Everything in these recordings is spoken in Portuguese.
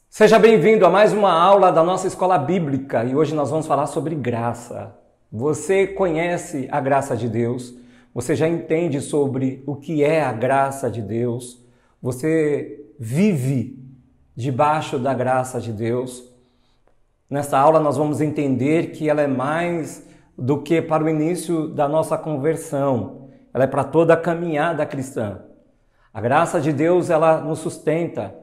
Seja bem-vindo a mais uma aula da nossa escola bíblica e hoje nós vamos falar sobre graça. Você conhece a graça de Deus? Você já entende sobre o que é a graça de Deus? Você vive debaixo da graça de Deus? Nesta aula nós vamos entender que ela é mais do que para o início da nossa conversão. Ela é para toda a caminhada cristã. A graça de Deus, ela nos sustenta.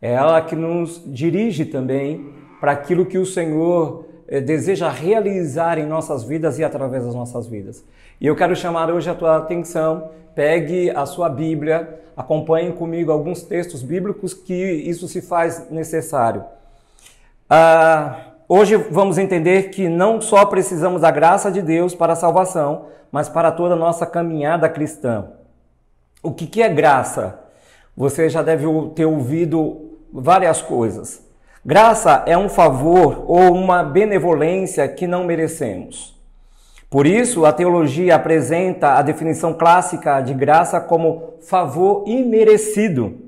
É ela que nos dirige também para aquilo que o Senhor deseja realizar em nossas vidas e através das nossas vidas. E eu quero chamar hoje a tua atenção, pegue a sua Bíblia, acompanhe comigo alguns textos bíblicos que isso se faz necessário. Hoje vamos entender que não só precisamos da graça de Deus para a salvação, mas para toda a nossa caminhada cristã. O que é graça? Você já deve ter ouvido várias coisas. Graça é um favor ou uma benevolência que não merecemos. Por isso, a teologia apresenta a definição clássica de graça como favor imerecido.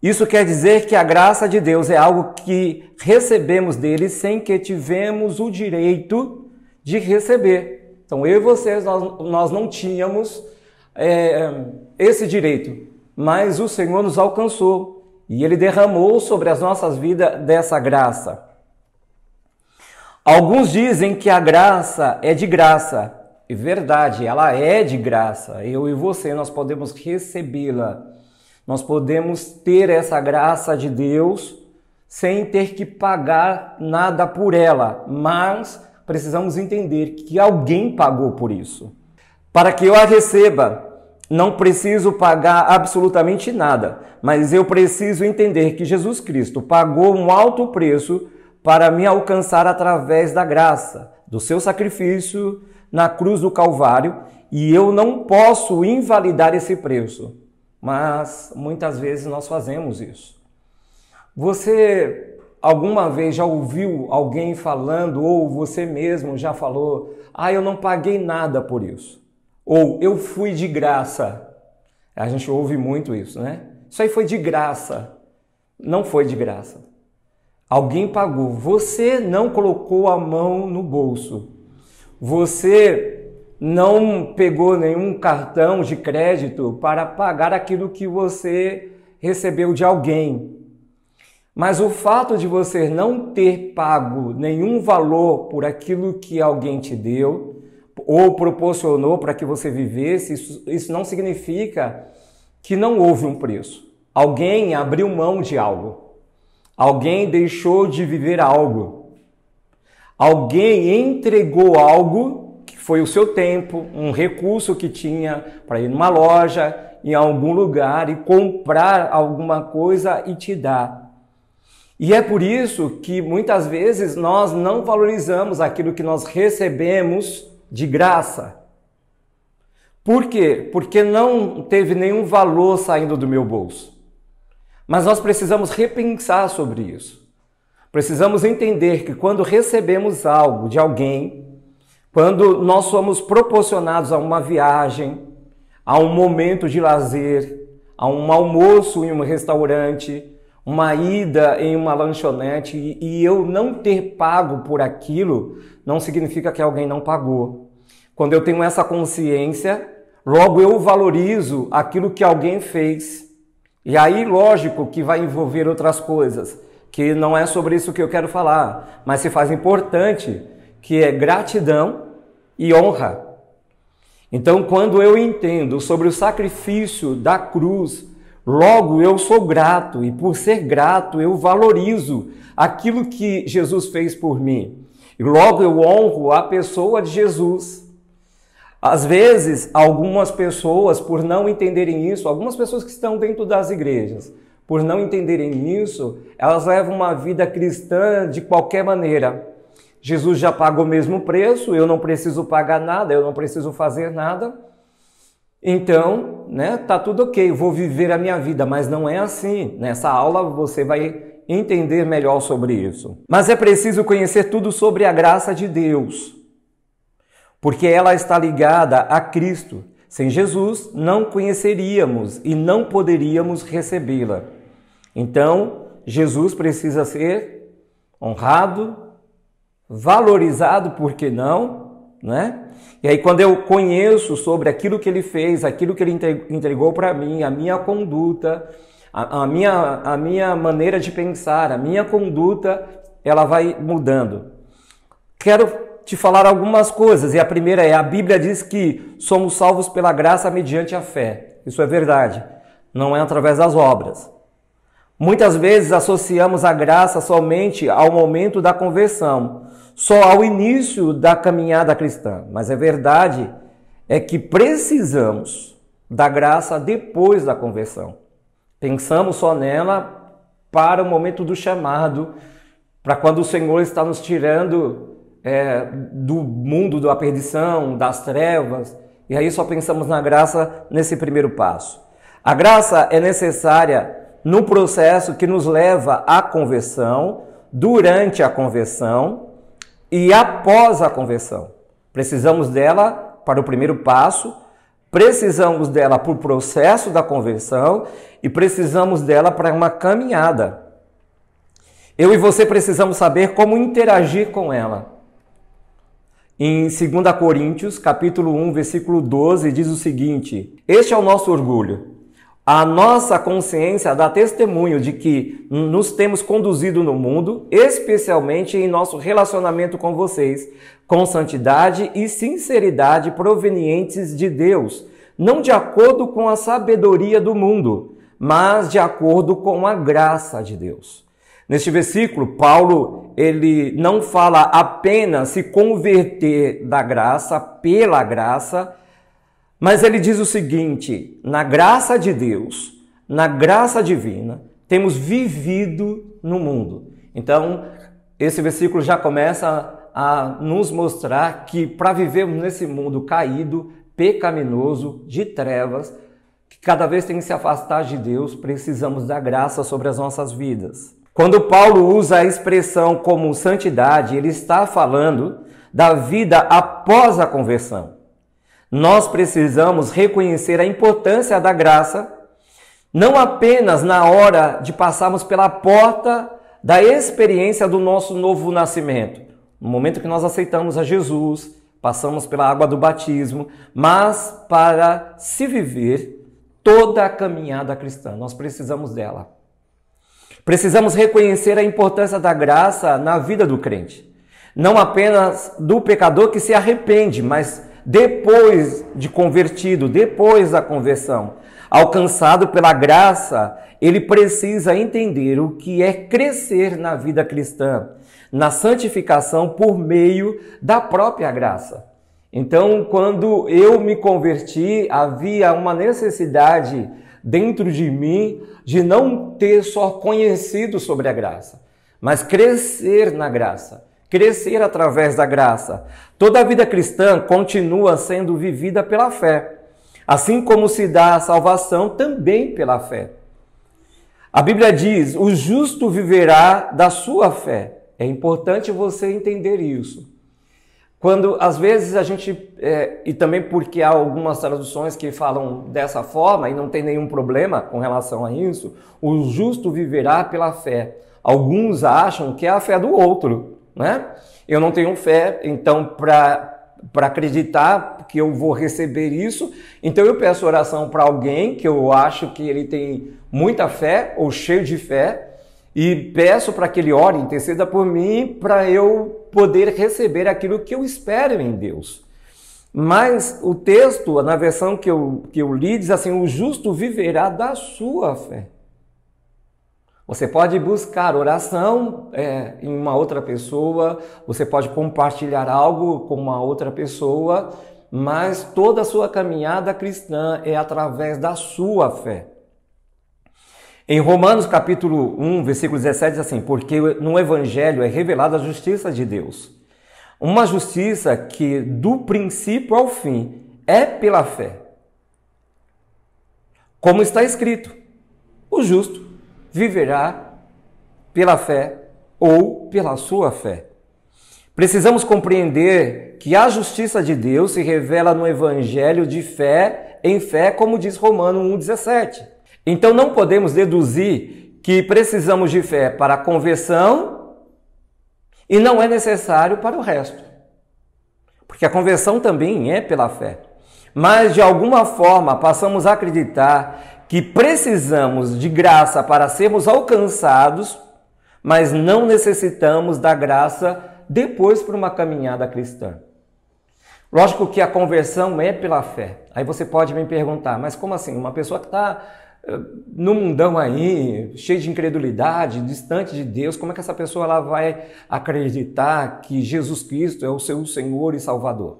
Isso quer dizer que a graça de Deus é algo que recebemos dele sem que tivemos o direito de receber. Então, eu e vocês, nós não tínhamos esse direito, mas o Senhor nos alcançou. E Ele derramou sobre as nossas vidas dessa graça. Alguns dizem que a graça é de graça. É verdade, ela é de graça. Eu e você, nós podemos recebê-la. Nós podemos ter essa graça de Deus sem ter que pagar nada por ela. Mas precisamos entender que alguém pagou por isso. Para que eu a receba, não preciso pagar absolutamente nada, mas eu preciso entender que Jesus Cristo pagou um alto preço para me alcançar através da graça, do seu sacrifício na cruz do Calvário, e eu não posso invalidar esse preço, mas muitas vezes nós fazemos isso. Você alguma vez já ouviu alguém falando, ou você mesmo já falou, eu não paguei nada por isso? Ou eu fui de graça. A gente ouve muito isso, né? Isso aí foi de graça. Não foi de graça. Alguém pagou. Você não colocou a mão no bolso. Você não pegou nenhum cartão de crédito para pagar aquilo que você recebeu de alguém. Mas o fato de você não ter pago nenhum valor por aquilo que alguém te deu, ou proporcionou para que você vivesse, isso não significa que não houve um preço. Alguém abriu mão de algo. Alguém deixou de viver algo. Alguém entregou algo que foi o seu tempo, um recurso que tinha para ir numa loja, em algum lugar e comprar alguma coisa e te dar. E é por isso que muitas vezes nós não valorizamos aquilo que nós recebemos de graça. Por quê? Porque não teve nenhum valor saindo do meu bolso. Mas nós precisamos repensar sobre isso. Precisamos entender que quando recebemos algo de alguém, quando nós somos proporcionados a uma viagem, a um momento de lazer, a um almoço em um restaurante, uma ida em uma lanchonete, e eu não ter pago por aquilo, não significa que alguém não pagou. Quando eu tenho essa consciência, logo eu valorizo aquilo que alguém fez. E aí, lógico que vai envolver outras coisas, que não é sobre isso que eu quero falar, mas se faz importante, que é gratidão e honra. Então, quando eu entendo sobre o sacrifício da cruz, logo eu sou grato, e por ser grato eu valorizo aquilo que Jesus fez por mim. E logo eu honro a pessoa de Jesus. Às vezes, algumas pessoas, por não entenderem isso, algumas pessoas que estão dentro das igrejas, por não entenderem isso, elas levam uma vida cristã de qualquer maneira. Jesus já pagou o mesmo preço, eu não preciso pagar nada, eu não preciso fazer nada. Então, tá tudo ok, eu vou viver a minha vida, mas não é assim. Nessa aula você vai entender melhor sobre isso. Mas é preciso conhecer tudo sobre a graça de Deus, porque ela está ligada a Cristo. Sem Jesus, não conheceríamos e não poderíamos recebê-la. Então, Jesus precisa ser honrado, valorizado, por que não, né? E aí quando eu conheço sobre aquilo que ele fez, aquilo que ele entregou para mim, a minha conduta, a minha maneira de pensar, a minha conduta, ela vai mudando. Quero te falar algumas coisas, e a primeira é, a Bíblia diz que somos salvos pela graça mediante a fé. Isso é verdade, não é através das obras. Muitas vezes associamos a graça somente ao momento da conversão, só ao início da caminhada cristã. Mas a verdade é que precisamos da graça depois da conversão. Pensamos só nela para o momento do chamado, para quando o Senhor está nos tirando do mundo da perdição, das trevas, e aí só pensamos na graça nesse primeiro passo. A graça é necessária no processo que nos leva à conversão, durante a conversão e após a conversão. Precisamos dela para o primeiro passo, precisamos dela para o processo da conversão e precisamos dela para uma caminhada. Eu e você precisamos saber como interagir com ela. Em 2 Coríntios, capítulo 1, versículo 12, diz o seguinte: este é o nosso orgulho. A nossa consciência dá testemunho de que nos temos conduzido no mundo, especialmente em nosso relacionamento com vocês, com santidade e sinceridade provenientes de Deus, não de acordo com a sabedoria do mundo, mas de acordo com a graça de Deus. Neste versículo, Paulo, ele não fala apenas se converter da graça pela graça, mas ele diz o seguinte: na graça de Deus, na graça divina, temos vivido no mundo. Então, esse versículo já começa a nos mostrar que para vivermos nesse mundo caído, pecaminoso, de trevas, que cada vez tem que se afastar de Deus, precisamos da graça sobre as nossas vidas. Quando Paulo usa a expressão como santidade, ele está falando da vida após a conversão. Nós precisamos reconhecer a importância da graça, não apenas na hora de passarmos pela porta da experiência do nosso novo nascimento, no momento que nós aceitamos a Jesus, passamos pela água do batismo, mas para se viver toda a caminhada cristã, nós precisamos dela. Precisamos reconhecer a importância da graça na vida do crente. Não apenas do pecador que se arrepende, mas depois de convertido, depois da conversão, alcançado pela graça, ele precisa entender o que é crescer na vida cristã, na santificação por meio da própria graça. Então, quando eu me converti, havia uma necessidade dentro de mim de não ter só conhecido sobre a graça, mas crescer na graça, crescer através da graça. Toda a vida cristã continua sendo vivida pela fé, assim como se dá a salvação também pela fé. A Bíblia diz: o justo viverá da sua fé. É importante você entender isso. Quando, às vezes, a gente, e também porque há algumas traduções que falam dessa forma e não tem nenhum problema com relação a isso, o justo viverá pela fé. Alguns acham que é a fé do outro, né? Eu não tenho fé, então, para acreditar que eu vou receber isso, então eu peço oração para alguém que eu acho que ele tem muita fé ou cheio de fé, e peço para que ele ore, interceda por mim, para eu poder receber aquilo que eu espero em Deus. Mas o texto, na versão que eu li, diz assim: o justo viverá da sua fé. Você pode buscar oração em uma outra pessoa, você pode compartilhar algo com uma outra pessoa, mas toda a sua caminhada cristã é através da sua fé. Em Romanos capítulo 1, versículo 17, diz assim: porque no Evangelho é revelada a justiça de Deus. Uma justiça que do princípio ao fim é pela fé. Como está escrito: o justo viverá pela fé ou pela sua fé. Precisamos compreender que a justiça de Deus se revela no Evangelho de fé em fé, como diz Romanos 1,17. Então não podemos deduzir que precisamos de fé para a conversão e não é necessário para o resto. Porque a conversão também é pela fé. Mas, de alguma forma, passamos a acreditar que precisamos de graça para sermos alcançados, mas não necessitamos da graça depois para uma caminhada cristã. Lógico que a conversão é pela fé. Aí você pode me perguntar, mas como assim? Uma pessoa que está no mundão aí, cheio de incredulidade, distante de Deus, como é que essa pessoa ela vai acreditar que Jesus Cristo é o seu Senhor e Salvador?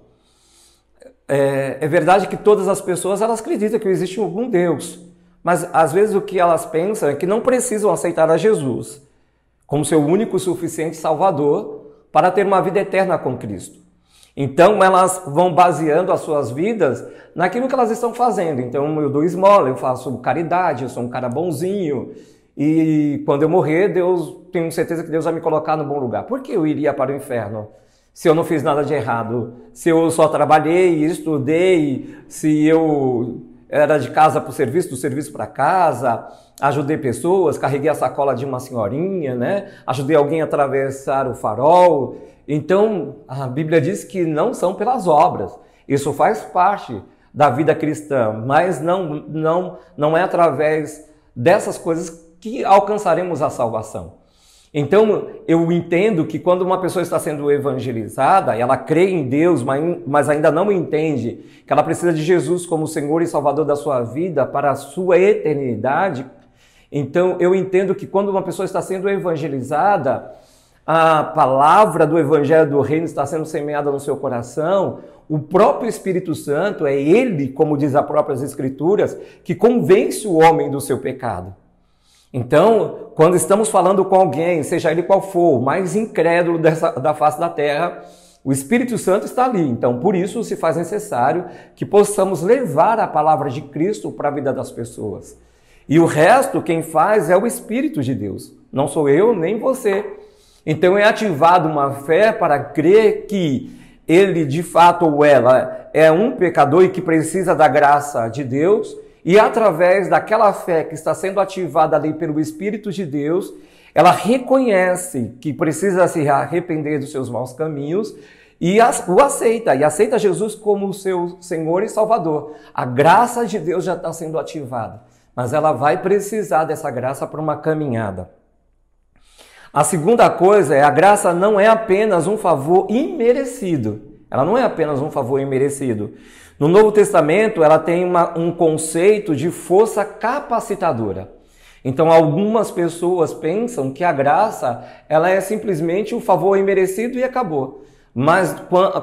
É verdade que todas as pessoas elas acreditam que existe algum Deus, mas às vezes o que elas pensam é que não precisam aceitar a Jesus como seu único e suficiente Salvador para ter uma vida eterna com Cristo. Então elas vão baseando as suas vidas naquilo que elas estão fazendo. Então eu dou esmola, eu faço caridade, eu sou um cara bonzinho e quando eu morrer, tenho certeza que Deus vai me colocar no bom lugar. Por que eu iria para o inferno se eu não fiz nada de errado? Se eu só trabalhei, estudei, se eu era de casa para o serviço, do serviço para casa, ajudei pessoas, carreguei a sacola de uma senhorinha, né? Ajudei alguém a atravessar o farol. Então, a Bíblia diz que não são pelas obras. Isso faz parte da vida cristã, mas não é através dessas coisas que alcançaremos a salvação. Então, eu entendo que quando uma pessoa está sendo evangelizada, ela crê em Deus, mas ainda não entende que ela precisa de Jesus como Senhor e Salvador da sua vida para a sua eternidade. Então, eu entendo que quando uma pessoa está sendo evangelizada, a palavra do Evangelho do Reino está sendo semeada no seu coração, o próprio Espírito Santo, é Ele, como diz as próprias Escrituras, que convence o homem do seu pecado. Então, quando estamos falando com alguém, seja ele qual for, o mais incrédulo da face da terra, o Espírito Santo está ali. Então, por isso se faz necessário que possamos levar a palavra de Cristo para a vida das pessoas. E o resto, quem faz é o Espírito de Deus. Não sou eu, nem você. Então, é ativado uma fé para crer que ele, de fato, ou ela, é um pecador e que precisa da graça de Deus. E através daquela fé que está sendo ativada ali pelo Espírito de Deus, ela reconhece que precisa se arrepender dos seus maus caminhos e o aceita. E aceita Jesus como o seu Senhor e Salvador. A graça de Deus já está sendo ativada, mas ela vai precisar dessa graça para uma caminhada. A segunda coisa é a graça não é apenas um favor imerecido. Ela não é apenas um favor imerecido. No Novo Testamento, ela tem um conceito de força capacitadora. Então, algumas pessoas pensam que a graça ela é simplesmente um favor imerecido e acabou. Mas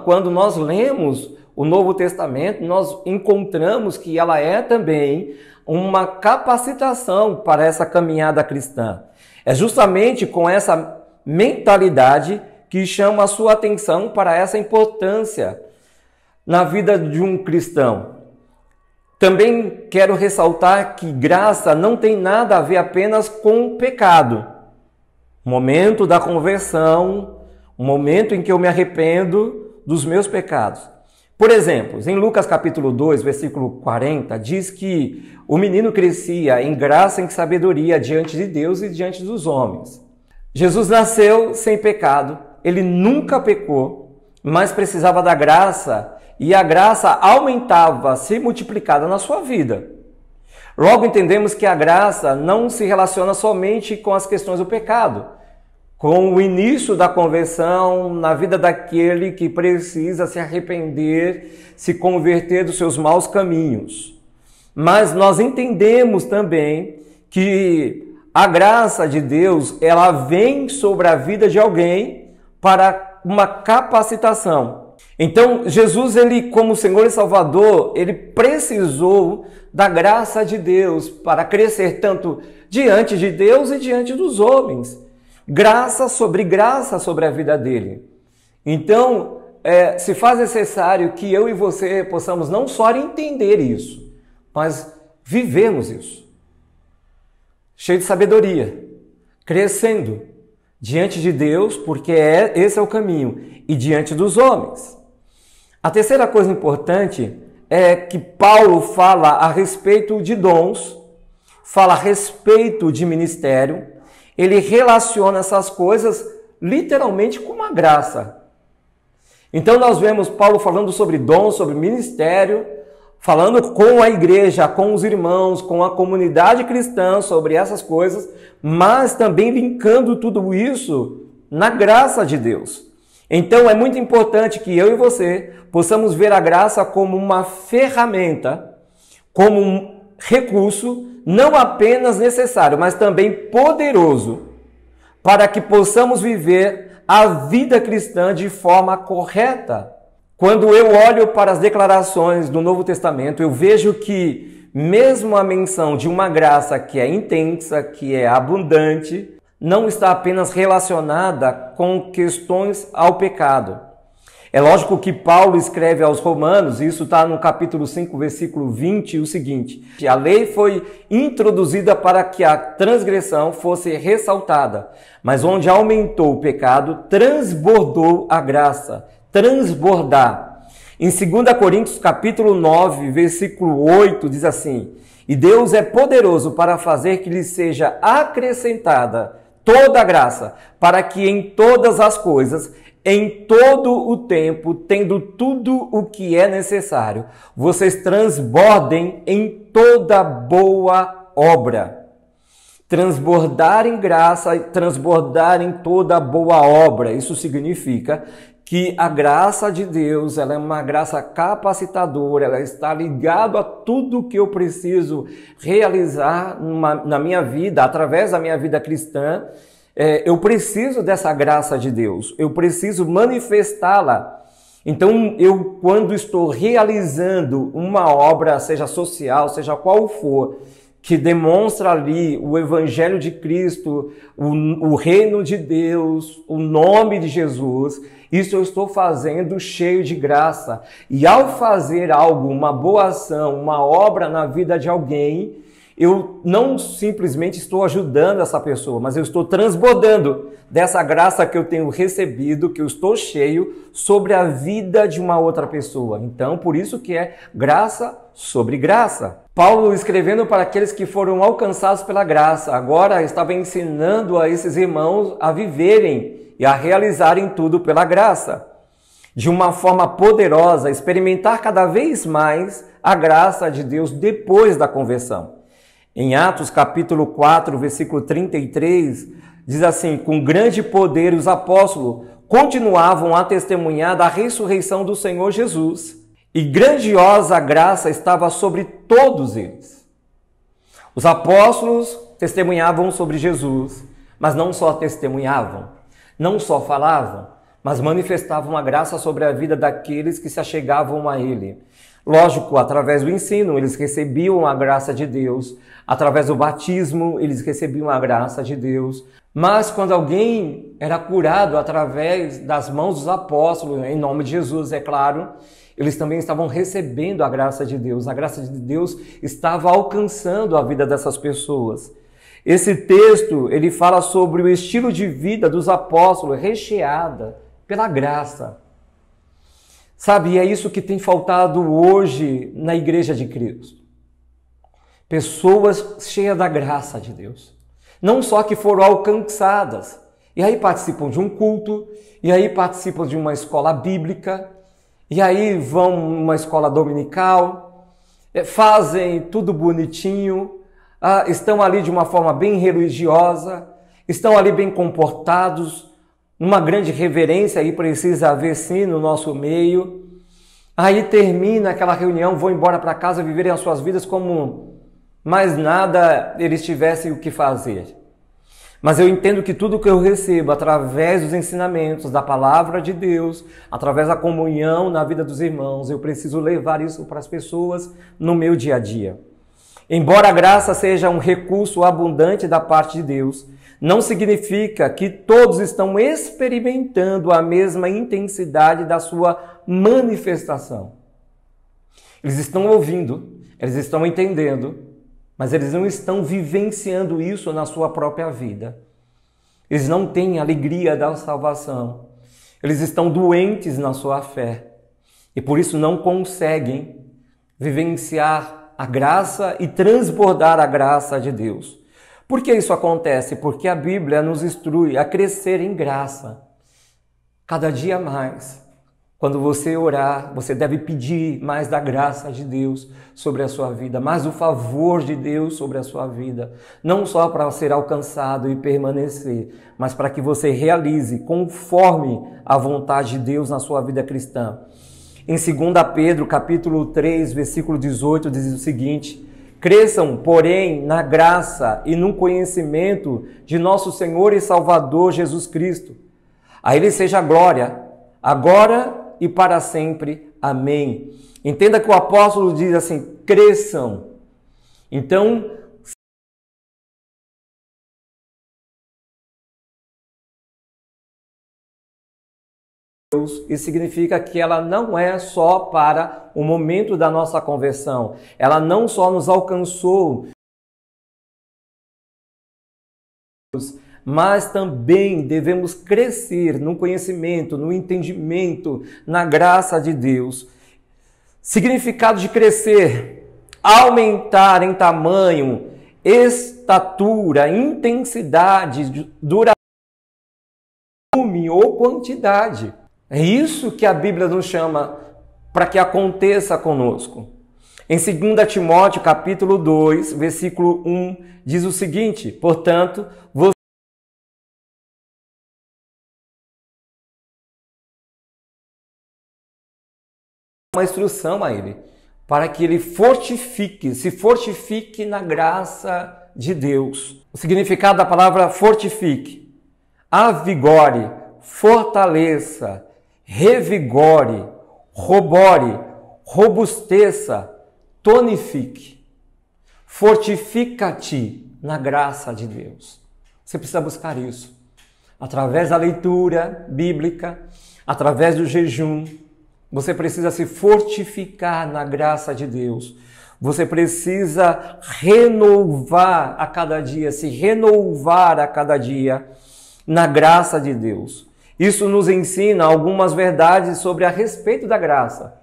quando nós lemos o Novo Testamento, nós encontramos que ela é também uma capacitação para essa caminhada cristã. É justamente com essa mentalidade que chama a sua atenção para essa importância na vida de um cristão. Também quero ressaltar que graça não tem nada a ver apenas com o pecado. O momento da conversão, o momento em que eu me arrependo dos meus pecados. Por exemplo, em Lucas capítulo 2, versículo 40, diz que o menino crescia em graça e em sabedoria diante de Deus e diante dos homens. Jesus nasceu sem pecado, ele nunca pecou, mas precisava da graça e a graça aumentava, se multiplicada na sua vida. Logo entendemos que a graça não se relaciona somente com as questões do pecado, com o início da conversão na vida daquele que precisa se arrepender, se converter dos seus maus caminhos. Mas nós entendemos também que a graça de Deus, ela vem sobre a vida de alguém para uma capacitação. Então, Jesus, ele como Senhor e Salvador, ele precisou da graça de Deus para crescer tanto diante de Deus e diante dos homens. Graça sobre a vida dele. Então, se faz necessário que eu e você possamos não só entender isso, mas vivemos isso. Cheio de sabedoria, crescendo diante de Deus, porque esse é o caminho, e diante dos homens. A terceira coisa importante é que Paulo fala a respeito de dons, fala a respeito de ministério, ele relaciona essas coisas literalmente com uma graça. Então nós vemos Paulo falando sobre dom, sobre ministério, falando com a igreja, com os irmãos, com a comunidade cristã sobre essas coisas, mas também linkando tudo isso na graça de Deus. Então é muito importante que eu e você possamos ver a graça como uma ferramenta, como um recurso, não apenas necessário, mas também poderoso, para que possamos viver a vida cristã de forma correta. Quando eu olho para as declarações do Novo Testamento, eu vejo que mesmo a menção de uma graça que é intensa, que é abundante, não está apenas relacionada com questões ao pecado. É lógico que Paulo escreve aos Romanos, e isso está no capítulo 5, versículo 20, o seguinte: a lei foi introduzida para que a transgressão fosse ressaltada, mas onde aumentou o pecado, transbordou a graça. Transbordar. Em 2 Coríntios capítulo 9, versículo 8, diz assim: e Deus é poderoso para fazer que lhe seja acrescentada toda a graça, para que em todas as coisas, em todo o tempo, tendo tudo o que é necessário, vocês transbordem em toda boa obra. Transbordar em graça e transbordar em toda boa obra. Isso significa que a graça de Deus, ela é uma graça capacitadora, ela está ligada a tudo que eu preciso realizar na minha vida, através da minha vida cristã. Eu preciso dessa graça de Deus, eu preciso manifestá-la. Então, quando estou realizando uma obra, seja social, seja qual for, que demonstra ali o Evangelho de Cristo, o reino de Deus, o nome de Jesus, isso eu estou fazendo cheio de graça. E ao fazer algo, uma boa ação, uma obra na vida de alguém, eu não simplesmente estou ajudando essa pessoa, mas eu estou transbordando dessa graça que eu tenho recebido, que eu estou cheio, sobre a vida de uma outra pessoa. Então, por isso que é graça sobre graça. Paulo, escrevendo para aqueles que foram alcançados pela graça, agora estava ensinando a esses irmãos a viverem e a realizarem tudo pela graça. De uma forma poderosa, experimentar cada vez mais a graça de Deus depois da conversão. Em Atos capítulo 4, versículo 33, diz assim: com grande poder os apóstolos continuavam a testemunhar da ressurreição do Senhor Jesus, e grandiosa graça estava sobre todos eles. Os apóstolos testemunhavam sobre Jesus, mas não só testemunhavam, não só falavam, mas manifestavam a graça sobre a vida daqueles que se achegavam a Ele. Lógico, através do ensino, eles recebiam a graça de Deus. Através do batismo, eles recebiam a graça de Deus. Mas quando alguém era curado através das mãos dos apóstolos, em nome de Jesus, é claro, eles também estavam recebendo a graça de Deus. A graça de Deus estava alcançando a vida dessas pessoas. Esse texto, ele fala sobre o estilo de vida dos apóstolos, recheada pela graça. Sabe, e é isso que tem faltado hoje na Igreja de Cristo. Pessoas cheias da graça de Deus. Não só que foram alcançadas, e aí participam de um culto, e aí participam de uma escola bíblica, e aí vão numa escola dominical, fazem tudo bonitinho, estão ali de uma forma bem religiosa, estão ali bem comportados, numa grande reverência, aí precisa haver sim no nosso meio. Aí termina aquela reunião, vão embora para casa, viverem as suas vidas como mais nada eles tivessem o que fazer. Mas eu entendo que tudo que eu recebo através dos ensinamentos da palavra de Deus, através da comunhão na vida dos irmãos, eu preciso levar isso para as pessoas no meu dia a dia. Embora a graça seja um recurso abundante da parte de Deus, não significa que todos estão experimentando a mesma intensidade da sua manifestação. Eles estão ouvindo, eles estão entendendo, mas eles não estão vivenciando isso na sua própria vida. Eles não têm alegria da salvação. Eles estão doentes na sua fé. E por isso não conseguem vivenciar a graça e transbordar a graça de Deus. Por que isso acontece? Porque a Bíblia nos instrui a crescer em graça, cada dia mais. Quando você orar, você deve pedir mais da graça de Deus sobre a sua vida, mais do favor de Deus sobre a sua vida. Não só para ser alcançado e permanecer, mas para que você realize conforme a vontade de Deus na sua vida cristã. Em 2 Pedro, capítulo 3, versículo 18, diz o seguinte: cresçam, porém, na graça e no conhecimento de nosso Senhor e Salvador Jesus Cristo. A Ele seja a glória, agora e para sempre. Amém. Entenda que o apóstolo diz assim: cresçam. Então, Deus, isso significa que ela não é só para o momento da nossa conversão. Ela não só nos alcançou, mas também devemos crescer no conhecimento, no entendimento, na graça de Deus. Significado de crescer: aumentar em tamanho, estatura, intensidade, duração, volume ou quantidade. É isso que a Bíblia nos chama para que aconteça conosco. Em 2 Timóteo, capítulo 2, versículo 1, diz o seguinte: portanto, uma instrução a ele, para que ele se fortifique na graça de Deus. O significado da palavra fortifique: avigore, fortaleça, revigore, robore, robusteça, tonifique. Fortifica-te na graça de Deus. Você precisa buscar isso através da leitura bíblica, através do jejum. Você precisa se fortificar na graça de Deus. Você precisa renovar a cada dia, se renovar a cada dia na graça de Deus. Isso nos ensina algumas verdades sobre a respeito da graça.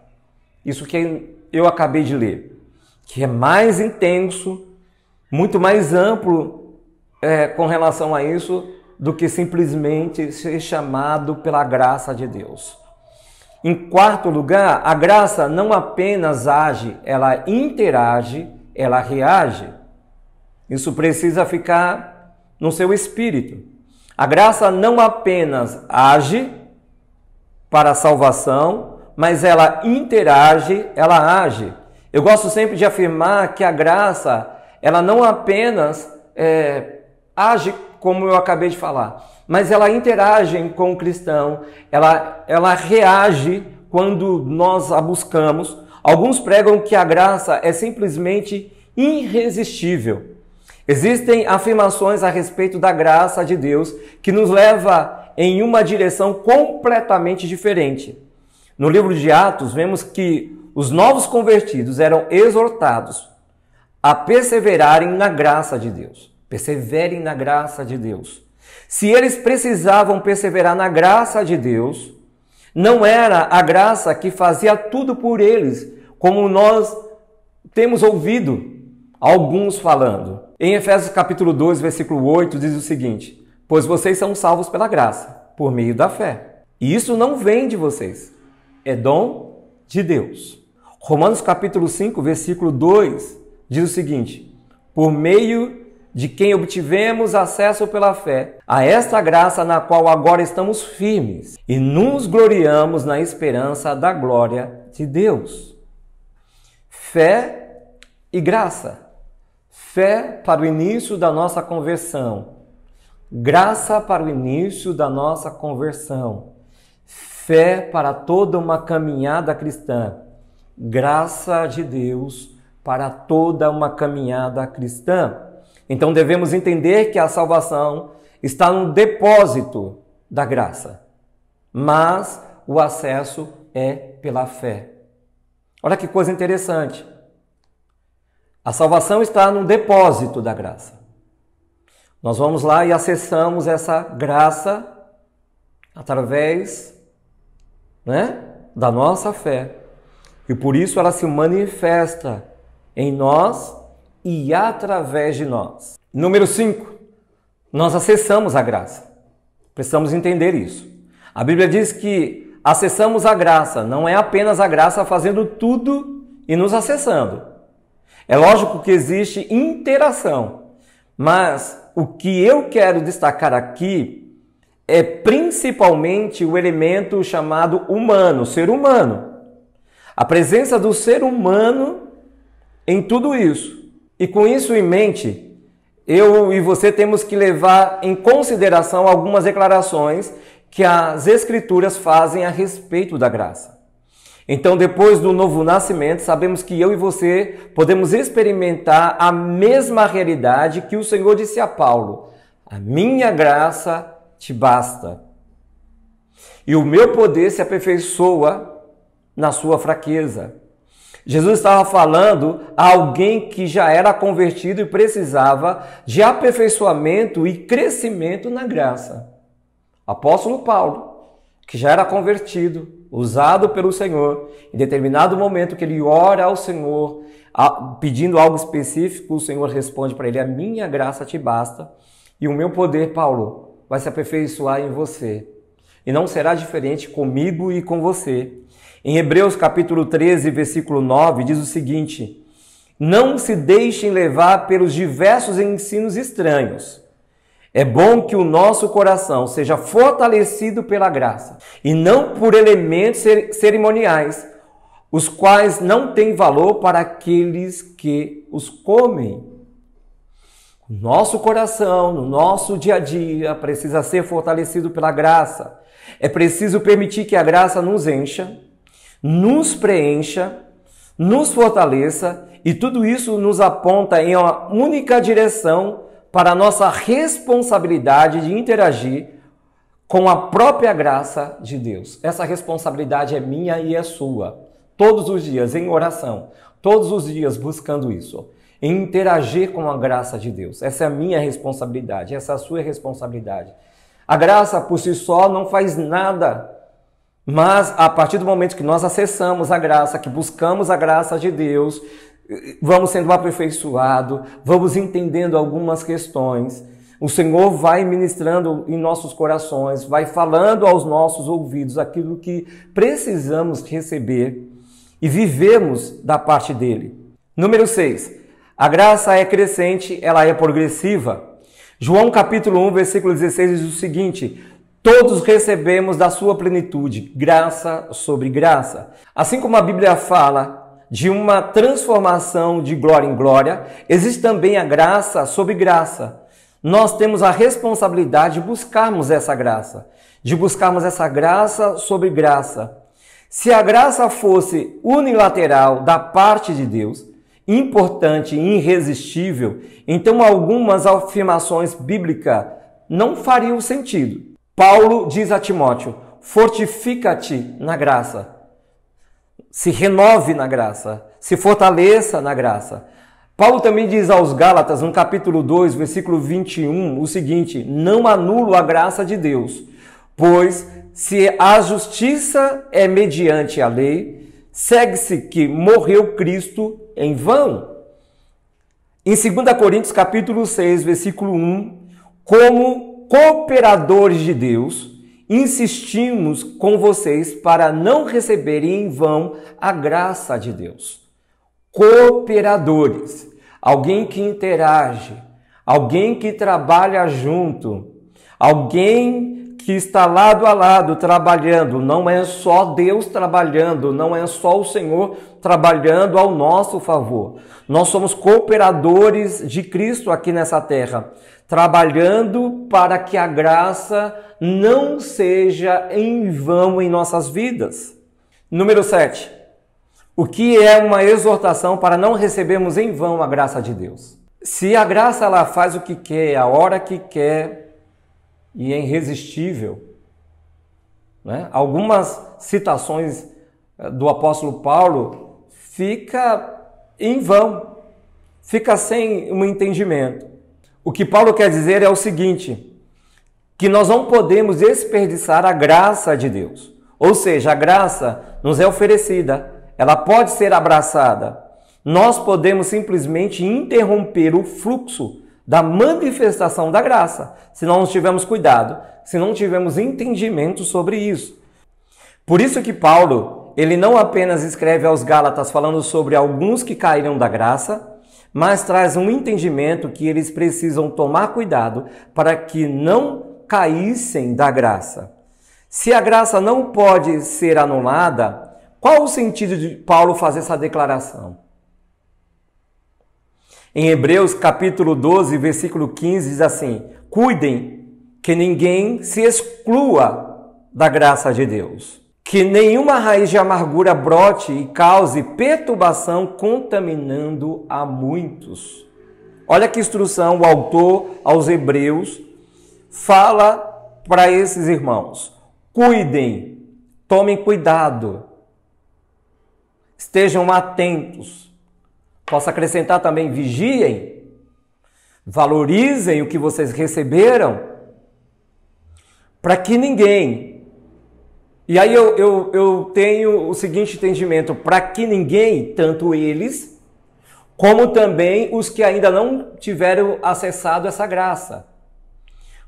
Isso que eu acabei de ler, que é mais intenso, muito mais amplo com relação a isso do que simplesmente ser chamado pela graça de Deus. Em quarto lugar, a graça não apenas age, ela interage, ela reage. Isso precisa ficar no seu espírito. A graça não apenas age para a salvação, mas ela interage, ela age. Eu gosto sempre de afirmar que a graça, ela não apenas age como eu acabei de falar, mas ela interage com o cristão, ela reage quando nós a buscamos. Alguns pregam que a graça é simplesmente irresistível. Existem afirmações a respeito da graça de Deus que nos leva em uma direção completamente diferente. No livro de Atos, vemos que os novos convertidos eram exortados a perseverarem na graça de Deus. Perseverem na graça de Deus. Se eles precisavam perseverar na graça de Deus, não era a graça que fazia tudo por eles, como nós temos ouvido alguns falando. Em Efésios capítulo 2, versículo 8, diz o seguinte: pois vocês são salvos pela graça, por meio da fé. E isso não vem de vocês, é dom de Deus. Romanos capítulo 5, versículo 2, diz o seguinte: por meio de quem obtivemos acesso pela fé a esta graça na qual agora estamos firmes e nos gloriamos na esperança da glória de Deus. Fé e graça. Fé para o início da nossa conversão. Graça para o início da nossa conversão. Fé para toda uma caminhada cristã. Graça de Deus para toda uma caminhada cristã. Então devemos entender que a salvação está no depósito da graça, mas o acesso é pela fé. Olha que coisa interessante. A salvação está no depósito da graça. Nós vamos lá e acessamos essa graça através, da nossa fé. E por isso ela se manifesta em nós e através de nós. Número 5, nós acessamos a graça. Precisamos entender isso. A Bíblia diz que acessamos a graça, não é apenas a graça fazendo tudo e nos acessando. É lógico que existe interação, mas o que eu quero destacar aqui é principalmente o elemento chamado humano, ser humano. A presença do ser humano em tudo isso. E com isso em mente, eu e você temos que levar em consideração algumas declarações que as Escrituras fazem a respeito da graça. Então, depois do novo nascimento, sabemos que eu e você podemos experimentar a mesma realidade que o Senhor disse a Paulo: a minha graça te basta. E o meu poder se aperfeiçoa na sua fraqueza. Jesus estava falando a alguém que já era convertido e precisava de aperfeiçoamento e crescimento na graça. Apóstolo Paulo, que já era convertido, usado pelo Senhor, em determinado momento que ele ora ao Senhor, pedindo algo específico, o Senhor responde para ele: a minha graça te basta e o meu poder, Paulo, vai se aperfeiçoar em você. E não será diferente comigo e com você. Em Hebreus capítulo 13, versículo 9, diz o seguinte: não se deixem levar pelos diversos ensinos estranhos. É bom que o nosso coração seja fortalecido pela graça, e não por elementos cerimoniais, os quais não têm valor para aqueles que os comem. O nosso coração, no nosso dia a dia, precisa ser fortalecido pela graça. É preciso permitir que a graça nos encha, nos preencha, nos fortaleça, e tudo isso nos aponta em uma única direção para a nossa responsabilidade de interagir com a própria graça de Deus. Essa responsabilidade é minha e é sua. Todos os dias em oração, todos os dias buscando isso, em interagir com a graça de Deus. Essa é a minha responsabilidade, essa é a sua responsabilidade. A graça por si só não faz nada. Mas a partir do momento que nós acessamos a graça, que buscamos a graça de Deus, vamos sendo aperfeiçoados, vamos entendendo algumas questões, o Senhor vai ministrando em nossos corações, vai falando aos nossos ouvidos aquilo que precisamos receber e vivemos da parte dele. Número 6. A graça é crescente, ela é progressiva. João capítulo 1, versículo 16 diz o seguinte: todos recebemos da sua plenitude, graça sobre graça. Assim como a Bíblia fala de uma transformação de glória em glória, existe também a graça sobre graça. Nós temos a responsabilidade de buscarmos essa graça sobre graça. Se a graça fosse unilateral da parte de Deus, importante e irresistível, então algumas afirmações bíblicas não fariam sentido. Paulo diz a Timóteo: fortifica-te na graça, se renove na graça, se fortaleça na graça. Paulo também diz aos Gálatas, no capítulo 2, versículo 21, o seguinte: não anulo a graça de Deus, pois se a justiça é mediante a lei, segue-se que morreu Cristo em vão. Em 2 Coríntios capítulo 6, versículo 1, como cooperadores de Deus, insistimos com vocês para não receberem em vão a graça de Deus. Cooperadores, alguém que interage, alguém que trabalha junto, alguém que está lado a lado trabalhando. Não é só Deus trabalhando, não é só o Senhor trabalhando ao nosso favor. Nós somos cooperadores de Cristo aqui nessa terra, trabalhando para que a graça não seja em vão em nossas vidas. Número 7. O que é uma exortação para não recebermos em vão a graça de Deus? Se a graça ela faz o que quer, a hora que quer e é irresistível, né? Algumas citações do apóstolo Paulo fica em vão, fica sem um entendimento. O que Paulo quer dizer é o seguinte, que nós não podemos desperdiçar a graça de Deus. Ou seja, a graça nos é oferecida, ela pode ser abraçada, nós podemos simplesmente interromper o fluxo da manifestação da graça, se não tivermos cuidado, se não tivermos entendimento sobre isso. Por isso que Paulo, ele não apenas escreve aos Gálatas falando sobre alguns que caíram da graça, mas traz um entendimento que eles precisam tomar cuidado para que não caíssem da graça. Se a graça não pode ser anulada, qual o sentido de Paulo fazer essa declaração? Em Hebreus capítulo 12, versículo 15, diz assim: cuidem que ninguém se exclua da graça de Deus, que nenhuma raiz de amargura brote e cause perturbação, contaminando a muitos. Olha que instrução o autor aos Hebreus fala para esses irmãos. Cuidem, tomem cuidado, estejam atentos. Posso acrescentar também, vigiem, valorizem o que vocês receberam, para que ninguém... E aí eu tenho o seguinte entendimento, para que ninguém, tanto eles, como também os que ainda não tiveram acessado essa graça.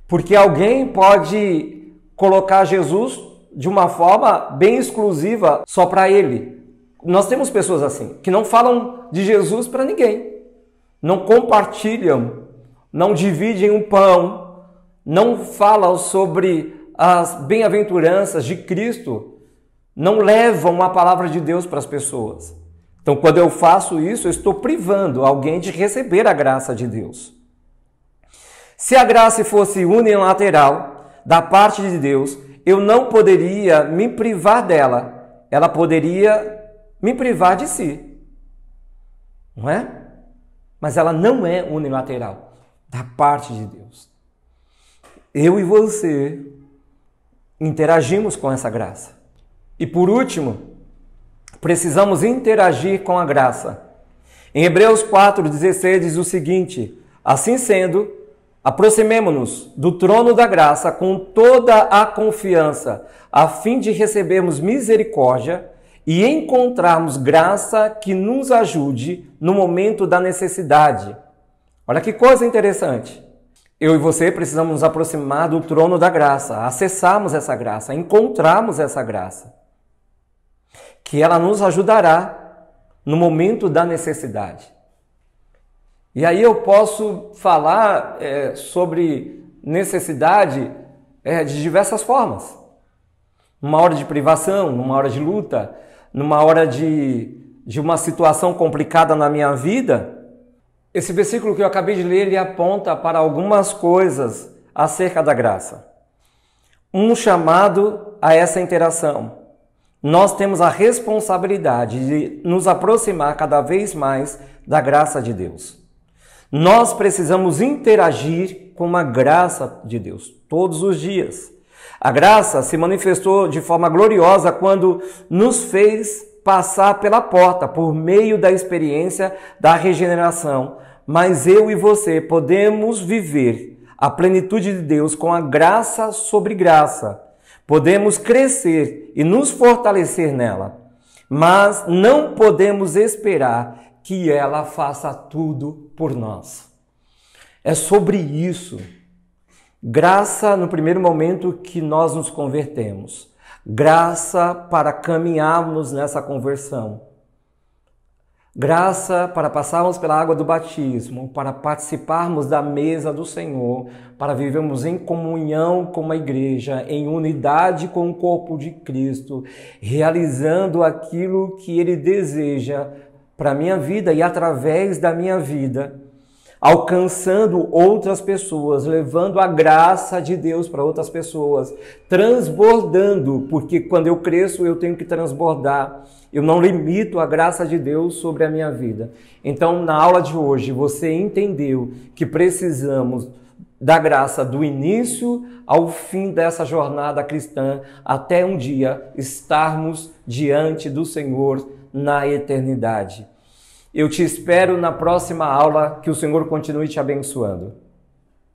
Porque alguém pode colocar Jesus de uma forma bem exclusiva só para ele. Nós temos pessoas assim, que não falam de Jesus para ninguém. Não compartilham, não dividem um pão, não falam sobre as bem-aventuranças de Cristo, não levam a palavra de Deus para as pessoas. Então, quando eu faço isso, eu estou privando alguém de receber a graça de Deus. Se a graça fosse unilateral da parte de Deus, eu não poderia me privar dela. Ela poderia me privar de si. Não é? Mas ela não é unilateral da parte de Deus. Eu e você interagimos com essa graça. E por último, precisamos interagir com a graça. Em Hebreus 4,16 diz o seguinte: assim sendo, aproximemo-nos do trono da graça com toda a confiança, a fim de recebermos misericórdia e encontrarmos graça que nos ajude no momento da necessidade. Olha que coisa interessante. Eu e você precisamos nos aproximar do trono da graça, acessarmos essa graça, encontrarmos essa graça, que ela nos ajudará no momento da necessidade. E aí eu posso falar sobre necessidade de diversas formas. Numa hora de privação, numa hora de luta, numa hora de uma situação complicada na minha vida. Esse versículo que eu acabei de ler, ele aponta para algumas coisas acerca da graça. Um chamado a essa interação. Nós temos a responsabilidade de nos aproximar cada vez mais da graça de Deus. Nós precisamos interagir com a graça de Deus todos os dias. A graça se manifestou de forma gloriosa quando nos fez passar pela porta por meio da experiência da regeneração. Mas eu e você podemos viver a plenitude de Deus com a graça sobre graça. Podemos crescer e nos fortalecer nela, mas não podemos esperar que ela faça tudo por nós. É sobre isso. Graça no primeiro momento que nós nos convertemos. Graça para caminharmos nessa conversão. Graça para passarmos pela água do batismo, para participarmos da mesa do Senhor, para vivermos em comunhão com a igreja, em unidade com o corpo de Cristo, realizando aquilo que Ele deseja para a minha vida e através da minha vida, alcançando outras pessoas, levando a graça de Deus para outras pessoas, transbordando, porque quando eu cresço eu tenho que transbordar. Eu não limito a graça de Deus sobre a minha vida. Então, na aula de hoje, você entendeu que precisamos da graça do início ao fim dessa jornada cristã, até um dia estarmos diante do Senhor na eternidade. Eu te espero na próxima aula, que o Senhor continue te abençoando.